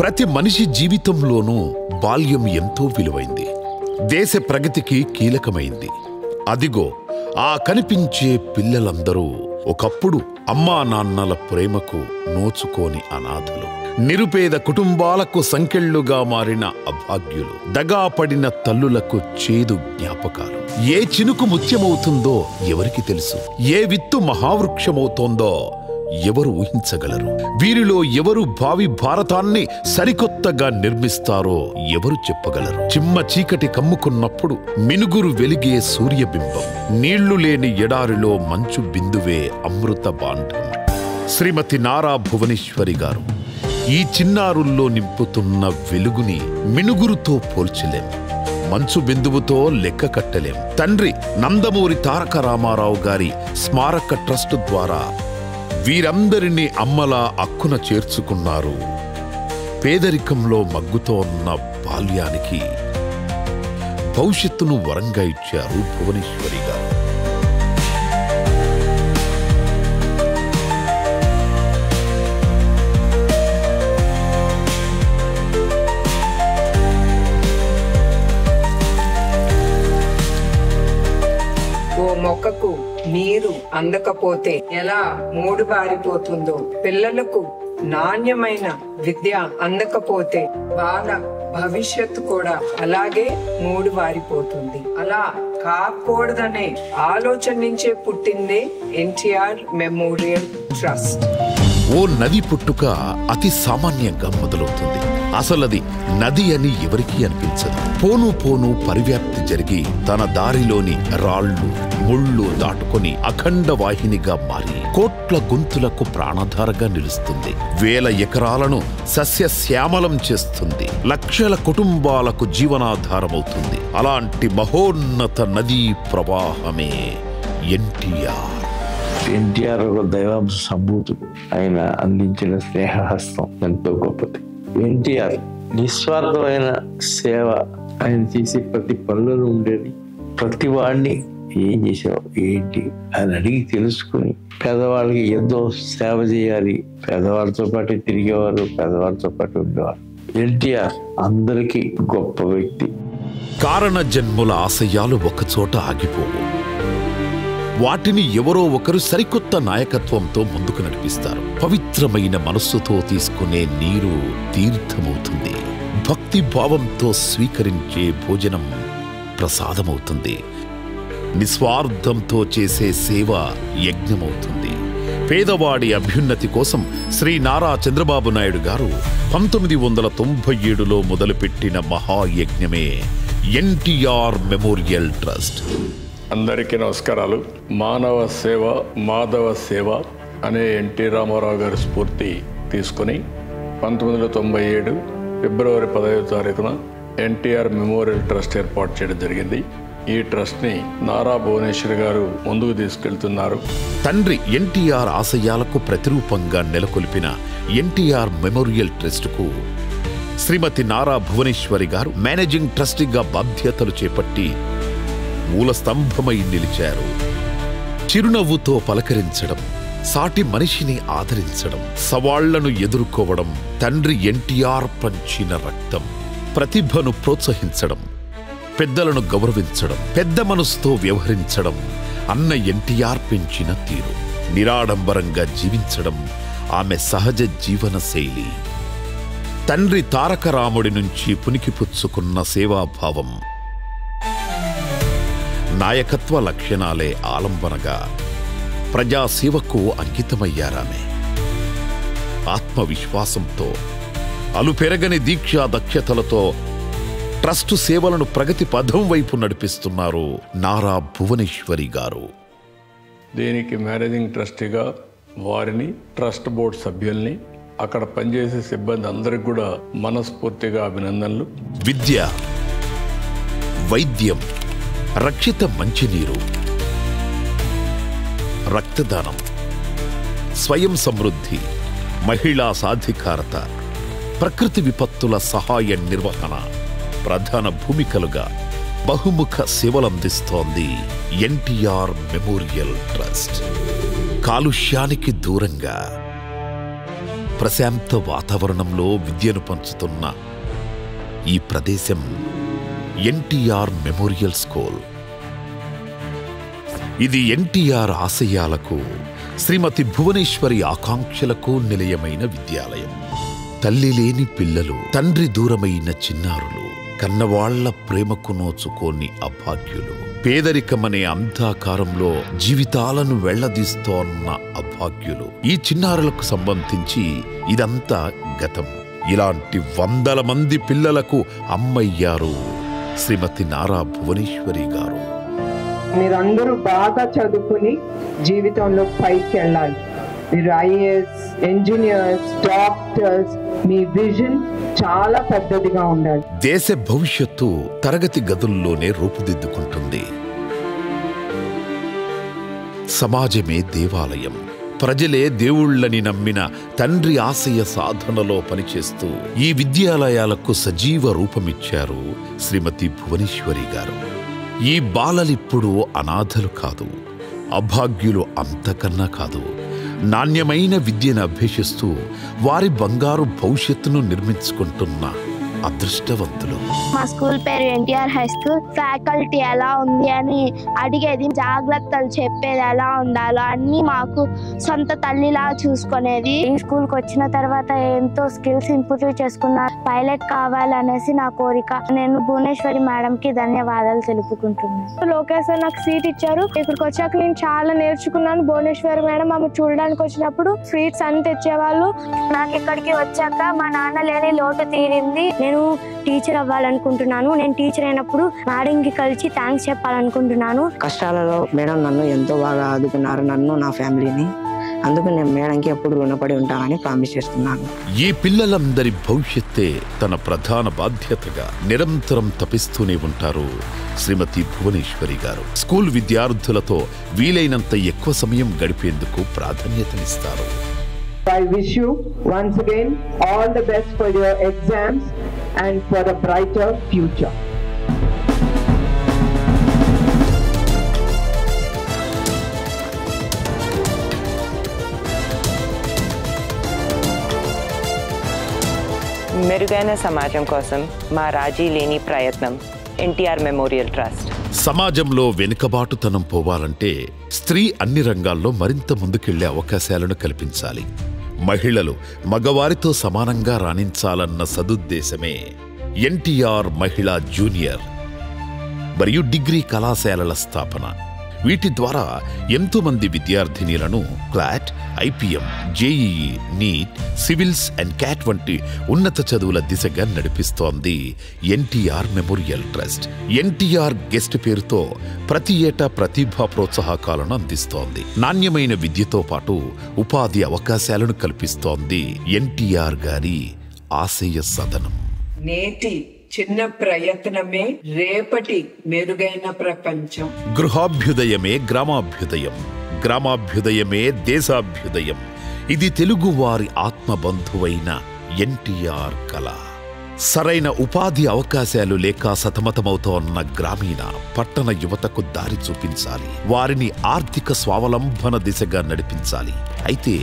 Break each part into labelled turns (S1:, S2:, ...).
S1: ప్రతి మనిషి జీవితంలోనూ బాల్యం ఎంతో విలువైంది. దేశ ప్రగతికి కీలకమైంది. అదిగో ఆ కనిపించే పిల్లలందరూ ఒకప్పుడు అమ్మా నాన్నల ప్రేమకు నోచుకోని అనాథలు, నిరుపేద కుటుంబాలకు సంకెళ్లుగా మారిన అభాగ్యులు, దగాపడిన తల్లులకు చేదు జ్ఞాపకాలు. ఏ చినుకు ముత్యమవుతుందో ఎవరికి తెలుసు? ఏ విత్తు మహావృక్షమవుతోందో ఎవరు ఊహించగలరు? వీరిలో ఎవరు భావి భారతాన్ని సరికొత్తగా నిర్మిస్తారో ఎవరు చెప్పగలరు? చిమ్మ చీకటి కమ్ముకున్నప్పుడు మినుగురు వెలిగే సూర్యబింబం, నీళ్లు లేని ఎడారిలో మంచు బిందువే అమృత బాండం. శ్రీమతి నారా భువనేశ్వరి గారు ఈ చిన్నారుల్లో నింపుతున్న వెలుగుని మినుగురుతో పోల్చలేం, మంచు బిందువుతో లెక్క కట్టలేం. తండ్రి నందమూరి తారక రామారావు గారి స్మారక ట్రస్ట్ ద్వారా వీరందరినీ అమ్మలా అక్కున చేర్చుకున్నారు. పేదరికంలో మగ్గుతో ఉన్న బాల్యానికి భవిష్యత్తును వరంగా ఇచ్చారు భువనేశ్వరి గారు.
S2: మొక్కకు నీరు అందకపోతే ఎలా మూడు బారిపోతుందో, పిల్లలకు నాణ్యమైన విద్య అందకపోతే వాళ్ళ భవిష్యత్తు కూడా అలాగే మూడు బారిపోతుంది. అలా కాకూడదనే ఆలోచన నుంచే పుట్టిందే ఎన్టీఆర్ మెమోరియల్ ట్రస్ట్.
S1: ఓ నది పుట్టుక అతి సామాన్యంగా మొదలవుతుంది. అసలది నది అని ఎవరికీ అనిపించదు. పోను పోను పరివ్యాప్తి జరిగి తన దారిలోని రాళ్లు ముళ్ళు దాటుకొని అఖండ వాహినిగా మారి కోట్ల గొంతులకు ప్రాణధారగా నిలుస్తుంది. వేల ఎకరాలను సస్యశ్యామలం చేస్తుంది. లక్షల కుటుంబాలకు జీవనాధారమవుతుంది. అలాంటి మహోన్నత నదీ ప్రవాహమే ఎన్టీఆర్.
S3: ఎన్టీఆర్ ఒక దైవాంశ సంభూతుడు. ఆయన అందించిన స్నేహహస్తం ఎంతో గొప్పది. ఎన్టీఆర్ నిస్వార్థమైన సేవ. ఆయన చేసే ప్రతి పనులలో ఉండేది. ప్రతి వాడిని ఏం చేసావు ఏంటి అని అడిగి తెలుసుకుని పేదవాళ్ళకి ఎంతో సేవ చేయాలి. పేదవాళ్ళతో పాటు తిరిగేవారు, పేదవాళ్ళతో పాటు ఉండేవారు. ఎన్టీఆర్ అందరికీ గొప్ప వ్యక్తి.
S1: కారణ జన్ముల ఆశయాలు ఒకచోట ఆగిపోవు. వాటిని ఎవరో ఒకరు సరికొత్త నాయకత్వంతో ముందుకు నడిపిస్తారు. పవిత్రమైన మనస్సుతో తీసుకునే నీరు తీర్థమవుతుంది. భక్తి భావంతో స్వీకరించే భోజనం ప్రసాదమవుతుంది. నిస్వార్థంతో చేసే సేవ యజ్ఞమవుతుంది. పేదవాడి అభ్యున్నతి కోసం శ్రీ నారా చంద్రబాబు నాయుడు గారు 1997లో మొదలుపెట్టిన మహాయజ్ఞమే ఎన్టీఆర్ మెమోరియల్ ట్రస్ట్.
S4: అందరికీ నమస్కారాలు. మానవ సేవ మాధవ సేవ అనే ఎన్టీ రామారావు గారి స్ఫూర్తి తీసుకుని 1997 ఫిబ్రవరి 15వ తారీఖున ఎన్టీఆర్ మెమోరియల్ ట్రస్ట్ ఏర్పాటు చేయడం జరిగింది. ఈ ట్రస్ట్ని నారా భువనేశ్వరి గారు ముందుకు తీసుకెళ్తున్నారు.
S1: తండ్రి ఎన్టీఆర్ ఆశయాలకు ప్రతిరూపంగా నెలకొల్పిన ఎన్టీఆర్ మెమోరియల్ ట్రస్టుకు శ్రీమతి నారా భువనేశ్వరి గారు మేనేజింగ్ ట్రస్టీగా బాధ్యతలు చేపట్టి మూల స్తంభమై నిలిచారు. చిరునవ్వుతో పలకరించడం, సాటి మనిషిని ఆదరించడం, సవాళ్లను ఎదుర్కోవడం తండ్రి ఎన్టీఆర్ పంచిన రక్తం. ప్రతిభను ప్రోత్సహించడం, పెద్దలను గౌరవించడం, పెద్ద మనసుతో వ్యవహరించడం అన్న ఎన్టీఆర్ పెంచిన తీరు. నిరాడంబరంగా జీవించడం ఆమె సహజ జీవన శైలి. తండ్రి తారక రాముడి నుంచి పునికిపుచ్చుకున్న సేవాభావం, నాయకత్వ లక్షణాలే ఆలంబనగా ప్రజాసేవకు అంకితమయ్యారామె. ఆత్మవిశ్వాసంతో, అలుపెరగని దీక్షా దక్షతలతో ట్రస్టు సేవలను ప్రగతి పథం వైపు నడిపిస్తున్నారు నారా భువనేశ్వరి గారు.
S4: దీనికి మేనేజింగ్ ట్రస్టీగా వారిని, ట్రస్ట్ బోర్డు సభ్యుల్ని, అక్కడ పనిచేసే సిబ్బంది అందరికి కూడా మనస్ఫూర్తిగా అభినందనలు.
S1: విద్య, వైద్యం, రక్షిత మంచినీరు, రక్తదానం, స్వయం సమృద్ధి, మహిళా సాధికారత, ప్రకృతి విపత్తుల సహాయ నిర్వహణ ప్రధాన భూమికలుగా బహుముఖ సేవలందిస్తోంది ఎన్టీఆర్ మెమోరియల్ ట్రస్ట్. కాలుష్యానికి దూరంగా, ప్రశాంత వాతావరణంలో విద్యను పంచుతున్న ఈ ప్రదేశం ఎన్టీఆర్ మెమోరియల్ స్కూల్. ఇది ఎన్టీఆర్ ఆశయాలకు, శ్రీమతి భువనేశ్వరి ఆకాంక్షలకు నిలయమైన విద్యాలయం. తల్లి లేని పిల్లలు, తండ్రి దూరమైన చిన్నారులు, కన్నవాళ్ల ప్రేమకు నోచుకోని అభాగ్యులు, పేదరికమనే అంధకారంలో జీవితాలను వెళ్లదీస్తోన్న అభాగ్యులు, ఈ చిన్నారులకు సంబంధించి ఇదంతా గతం. ఇలాంటి వందల మంది పిల్లలకు అమ్మయ్యారు శ్రీమతి నారా భువనేశ్వరి గారు.
S2: మీరందరూ బాగా చదువుకుని జీవితంలో పైకి వెళ్ళాలి. మీరు ఐఏఎస్, ఇంజనీర్స్, డాక్టర్స్, మీ విజన్ చాలా పెద్దదిగా ఉండాలి.
S1: దేశ భవిష్యత్తు తరగతి గదుల్లోనే రూపుదిద్దుకుంటుంది. సమాజమే దేవాలయం, ప్రజలే దేవుళ్ళని నమ్మిన తండ్రి ఆశయ సాధనలో పనిచేస్తూ ఈ విద్యాలయాలకు సజీవ రూపమిచ్చారు శ్రీమతి భువనేశ్వరి గారు. ఈ బాలలిప్పుడు అనాథలు కాదు, అభాగ్యులు అంతకన్నా కాదు. నాణ్యమైన విద్యను అభ్యసిస్తూ వారి బంగారు భవిష్యత్తును నిర్మించుకుంటున్న అదృష్టవంతులు.
S5: మా స్కూల్ పేరు ఎన్టీఆర్ హై స్కూల్. ఫ్యాకల్టీ ఎలా ఉంది అని అడిగేది, జాగ్రత్తలు చెప్పేది, ఎలా ఉండాలో అన్ని మాకు సొంత తల్లిలా చూసుకునేది. ఈ స్కూల్కి వచ్చిన తర్వాత ఎంతో స్కిల్స్ ఇంప్రూవ్ చేసుకున్నా. పైలట్ కావాలనేసి నా కోరిక. నేను భువనేశ్వరి మేడం కి ధన్యవాదాలు తెలుపుకుంటున్నాను.
S6: లోకేష్ సార్ నాకు సీట్ ఇచ్చారు. ఇక్కడికి వచ్చాక నేను చాలా నేర్చుకున్నాను. భువనేశ్వరి మేడం ఆమె చూడడానికి వచ్చినప్పుడు స్వీట్స్ అన్ని తెచ్చేవాళ్ళు.
S5: నాకు ఇక్కడికి వచ్చాక మా నాన్న లేని లోటు తీరింది. నేను టీచర్ అవ్వాలనుకుంటున్నాను. నేను టీచర్ అయినప్పుడు మేడంకి కలిసి థ్యాంక్స్ చెప్పాలనుకుంటున్నాను.
S7: కష్టాలలో మేడం నన్ను ఎంతో బాగా ఆదుకున్నారు, నన్ను నా ఫ్యామిలీని. అందుకు నేను మేడంకి ఎప్పుడు రుణపడి ఉంటానని ప్రామిస్ చేస్తున్నాను.
S1: ఈ పిల్లలందరి భవిష్యత్తే తన ప్రధాన బాధ్యతగా నిరంతరం తపిస్తూనే ఉంటారు శ్రీమతి భువనేశ్వరి గారు. స్కూల్ విద్యార్థులతో వీలైనంత ఎక్కువ సమయం గడిపేందుకు ప్రాధాన్యతనిస్తారు.
S2: I wish you once again all the best for your exams and for a brighter future.
S8: మెరుగైన సమాజం కోసం మా రాజీ లేని ప్రయత్నం ఎన్టీఆర్ మెమోరియల్ ట్రస్ట్.
S1: సమాజంలో వెనుకబాటుతనం పోవాలంటే స్త్రీ అన్ని రంగాల్లో మరింత ముందుకెళ్లే అవకాశాలను కల్పించాలి. మహిళలు మగవారితో సమానంగా రాణించాలన్న సదుద్దేశమే ఎన్టీఆర్ మహిళా జూనియర్ మరియు డిగ్రీ కళాశాలల స్థాపన. వీటి ద్వారా ఎంతో మంది విద్యార్థినీలను CLAT, IPM, JEE, NEET, civils and CAT వంటి ఉన్నత చదువుల దిశగా నడిపిస్తోంది NTR memorial trust. NTR guest పేరుతో ప్రతి ఏటా ప్రతిభా ప్రోత్సాహకాలను అందిస్తోంది. నాణ్యమైన విద్యతో పాటు ఉపాధి అవకాశాలను కల్పిస్తోంది ఎన్టీఆర్ గారి ఆశయ సదనం.
S2: నేటి చిన్న ప్రయత్నమే రేపటి మెరుగైన ప్రపంచం.
S1: గృహాభ్యుదయమే గ్రామాభ్యుదయం, గ్రామాభ్యుదయమే దేశాభ్యుదయం. ఇది తెలుగు వారి ఆత్మబంధువైన ఎన్టీఆర్ కళ. సరైన ఉపాధి అవకాశాలు లేక సతమతమవుతోన్న గ్రామీణ, పట్టణ యువతకు దారి చూపించాలి. వారిని ఆర్థిక స్వావలంబన దిశగా నడిపించాలి. అయితే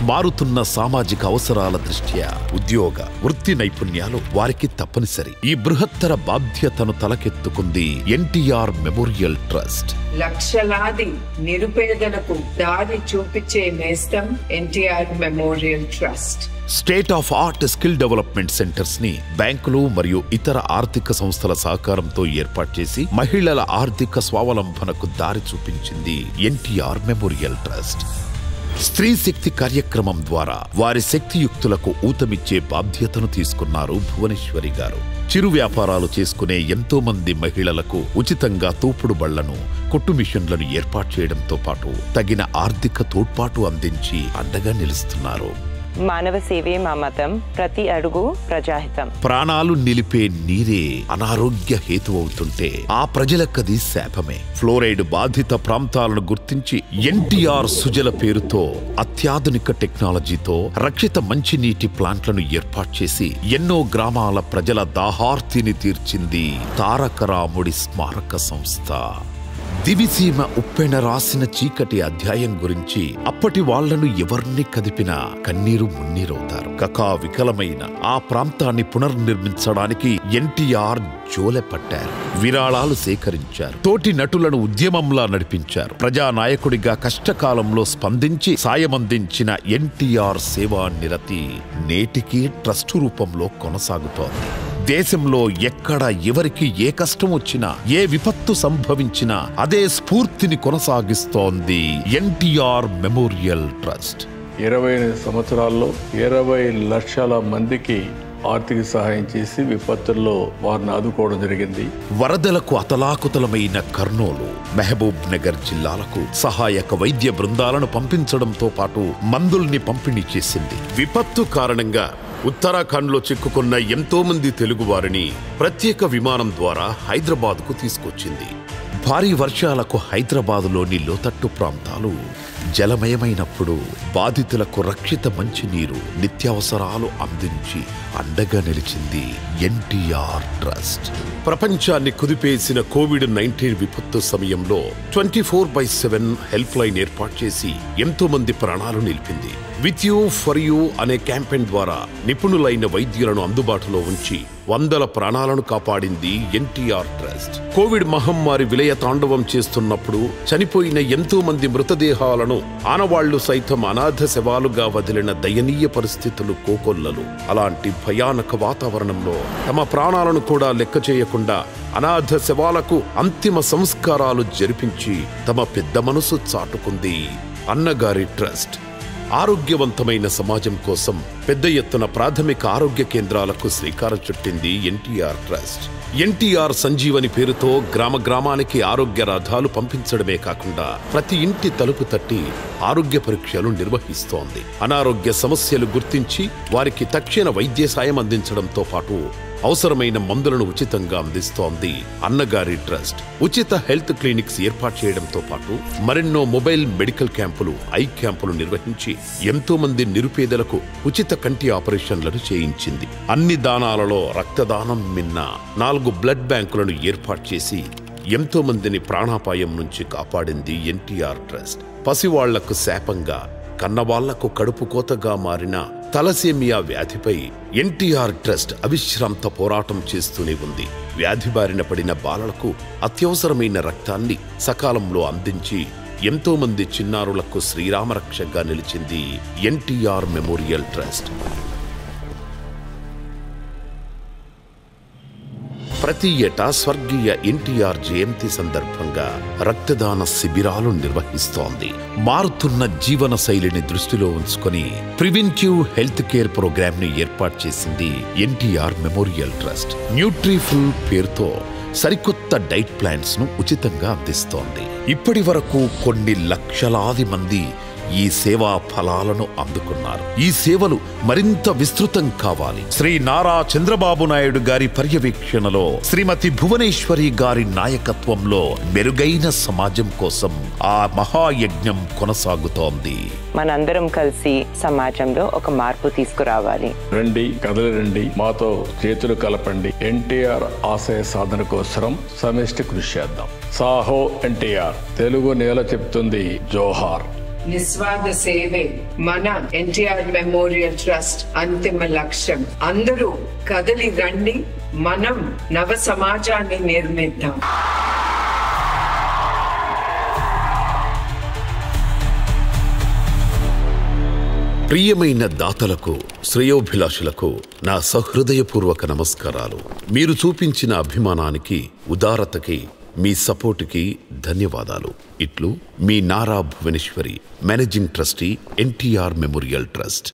S1: మారుతున్న సామాజిక అవసరాల దృష్ట్యా ఉద్యోగ, వృత్తి నైపుణ్యాలు వారికి తప్పనిసరి. ఈ బృహత్తర బాధ్యతను తలకెత్తుకుంది ఎన్టీఆర్ మెమోరియల్ ట్రస్ట్.
S2: లక్షలాది నిరుపేదలకు దారి చూపించే నేస్తం NTR memorial trust.
S1: State of art skill development centres ని బ్యాంకులు మరియు ఇతర ఆర్థిక సంస్థల సహకారంతో ఏర్పాటు చేసి మహిళల ఆర్థిక స్వావలంబనకు దారి చూపించింది ఎన్టీఆర్ మెమోరియల్ ట్రస్ట్. స్త్రీ శక్తి కార్యక్రమం ద్వారా వారి శక్తియుక్తులకు ఊతమిచ్చే బాధ్యతను తీసుకున్నారు భువనేశ్వరి గారు. చిరు వ్యాపారాలు చేసుకునే ఎంతో మంది మహిళలకు ఉచితంగా తోపుడు బళ్లను, కుట్టు మిషన్లను ఏర్పాటు చేయడంతో పాటు తగిన ఆర్థిక తోడ్పాటు అందించి అండగా నిలుస్తున్నారు.
S8: మానవ సేవే మా మతం, ప్రతి అడుగు ప్రజాహితం.
S1: ప్రాణాలు నిలిపే నీరే అనారోగ్య హేతు అవుతుంటే ఆ ప్రజలకది శాపమే. ఫ్లోరైడ్ బాధిత ప్రాంతాలను గుర్తించి ఎన్టీఆర్ సుజల పేరుతో అత్యాధునిక టెక్నాలజీతో రక్షిత మంచినీటి ప్లాంట్లను ఏర్పాటు చేసి ఎన్నో గ్రామాల ప్రజల దాహార్తిని తీర్చింది తారక రాముడి స్మారక సంస్థ. దివిసీమ ఉప్పెన రాసిన చీకటి అధ్యాయం గురించి అప్పటి వాళ్లను ఎవరిని కదిపినా కన్నీరు మున్నీరవుతారు. కకా వికలమైన ఆ ప్రాంతాన్ని పునర్నిర్మించడానికి ఎన్టీఆర్ జోలె పట్టారు. విరాళాలు సేకరించారు. తోటి నటులను ఉద్యమంలా నడిపించారు. ప్రజానాయకుడిగా కష్టకాలంలో స్పందించి సాయమందించిన ఎన్టీఆర్ సేవా నిరతి నేటికి ట్రస్టు రూపంలో కొనసాగుతోంది. దేశంలో ఎక్కడ ఎవరికి ఏ కష్టం వచ్చినా, ఏ విపత్తు సంభవించినా అదే స్ఫూర్తిని కొనసాగిస్తోంది ఎన్టీఆర్ మెమోరియల్ ట్రస్ట్.
S4: 28 సంవత్సరాల్లో 20 లక్షల మందికి ఆర్థిక సహాయం చేసి విపత్తుల్లో వారిని ఆదుకోవడం జరిగింది.
S1: వరదలకు అతలాకుతలమైన కర్నూలు, మహబూబ్ నగర్ జిల్లాలకు సహాయక వైద్య బృందాలను పంపించడంతో పాటు మందుల్ని పంపిణీ చేసింది. విపత్తు కారణంగా ఉత్తరాఖండ్లో చిక్కుకున్న ఎంతో మంది తెలుగువారిని ప్రత్యేక విమానం ద్వారా హైదరాబాద్కు తీసుకొచ్చింది. భారీ వర్షాలకు హైదరాబాదులోని లోతట్టు ప్రాంతాలు జలమయమైనప్పుడు బాధితులకు రక్షిత మంచినీరు, నిత్యావసరాలు అందించి అండగా నిలిచింది ఎన్టీఆర్ ట్రస్ట్. ప్రపంచాన్ని కుదిపేసిన కోవిడ్-19 విపత్తు సమయంలో 24/7 హెల్ప్ లైన్ ఏర్పాటు చేసి ఎంతో మంది ప్రాణాలు నిలిపింది. విత్ యూ ఫర్ యూ అనే క్యాంపెయిన్ ద్వారా నిపుణులైన వైద్యులను అందుబాటులో ఉంచి వందల ప్రాణాలను కాపాడింది ఎన్టీఆర్ ట్రస్ట్. కోవిడ్ మహమ్మారి విలయ తాండవం చేస్తున్నప్పుడు చనిపోయిన ఎంతో మంది మృతదేహాలను ఆనవాళ్లు సైతం అనాథ శవాలుగా వదిలిన దయనీయ పరిస్థితులు కోకొల్లలు. అలాంటి భయానక వాతావరణంలో తమ ప్రాణాలను కూడా లెక్క చేయకుండా అనాథ శవాలకు అంతిమ సంస్కారాలు జరిపించి తమ పెద్ద మనసు చాటుకుంది అన్నగారి ట్రస్ట్. ఆరోగ్యవంతమైన సమాజం కోసం పెద్ద ఎత్తున ప్రాథమిక ఆరోగ్య కేంద్రాలకు శ్రీకారం చుట్టింది ఎన్టీఆర్ ట్రస్ట్. ఎన్టీఆర్ సంజీవని పేరుతో గ్రామ గ్రామానికి ఆరోగ్య రథాలు పంపించడమే కాకుండా ప్రతి ఇంటి తలుపు తట్టి ఆరోగ్య పరీక్షలు నిర్వహిస్తోంది. అనారోగ్య సమస్యలు గుర్తించి వారికి తక్షణ వైద్య సాయం అందించడంతో పాటు అవసరమైన మందులను ఉచితంగా అందిస్తోంది అన్నగారి ట్రస్ట్. ఉచిత హెల్త్ క్లినిక్స్ ఏర్పాటు చేయడంతో పాటు మరెన్నో మొబైల్ మెడికల్ క్యాంపులు, ఐ క్యాంపులు నిర్వహించి ఎంతో మంది నిరుపేదలకు ఉచిత కంటి ఆపరేషన్లను చేయించింది. అన్ని దానాలలో రక్తదానం మిన్న 4 బ్లడ్ బ్యాంకులను ఏర్పాటు చేసి ఎంతో మందిని ప్రాణాపాయం నుంచి కాపాడింది ఎన్టీఆర్ ట్రస్ట్. పసివాళ్లకు శాపంగా, కన్నవాళ్లకు కడుపు కోతగా మారిన తలసేమియా వ్యాధిపై ఎన్టీఆర్ ట్రస్ట్ అవిశ్రాంత పోరాటం చేస్తూనే ఉంది. వ్యాధి బారిన పడిన బాలలకు అత్యవసరమైన రక్తాన్ని సకాలంలో అందించి ఎంతో మంది చిన్నారులకు శ్రీరామరక్షగా నిలిచింది ఎన్టీఆర్ మెమోరియల్ ట్రస్ట్. ప్రతి ఏటా స్వర్గీయ ఎన్టీఆర్ జయంతి సందర్భంగా రక్తదాన శిబిరాలు నిర్వహిస్తోంది. మారుతున్న జీవన శైలిని దృష్టిలో ఉంచుకొని ప్రివెంటివ్ హెల్త్ కేర్ ప్రోగ్రామ్ ని ఏర్పాటు చేసింది ఎన్టీఆర్ మెమోరియల్ ట్రస్ట్. న్యూట్రిఫుల్ పేరుతో సరికొత్త డైట్ ప్లాన్స్ ను ఉచితంగా అందిస్తోంది. ఇప్పటి వరకు కొన్ని లక్షలాది మంది ఈ సేవా ఫలాలను అందుకున్నారు. ఈ సేవలు మరింత విస్తృతం కావాలి. శ్రీ నారా చంద్రబాబు నాయుడు గారి పర్యవేక్షణలో, శ్రీమతి భువనేశ్వరి గారి నాయకత్వంలో మెరుగైన సమాజం కోసం ఆ మహాయజ్ఞం కొనసాగుతోంది.
S8: మనందరం కలిసి సమాజంలో ఒక మార్పు తీసుకురావాలి.
S4: రండి, కదలి రండి, మాతో చేతులు కలపండి. ఎన్టీఆర్ ఆశయ సాధన కోసం సమిష్టి కృషి చేద్దాం. సాహో ఎన్టీఆర్. తెలుగు నేల చెప్తుంది జోహార్.
S2: నిస్వార్థ సేవే మన ఎన్టీఆర్ మెమోరియల్ ట్రస్ట్ అంతిమ లక్ష్యం. అందరూ కదలి రండి, మనం నవ సమాజాన్ని నిర్మిద్దాం.
S1: ప్రియమైన దాతలకు, శ్రేయోభిలాషులకు నా సహృదయపూర్వక నమస్కారాలు. మీరు చూపించిన అభిమానానికి, ఉదారతకి, మీ సపోర్టుకి ధన్యవాదాలు. ఇట్లు మీ Nara Bhuvaneswari, managing trustee, NTR memorial trust.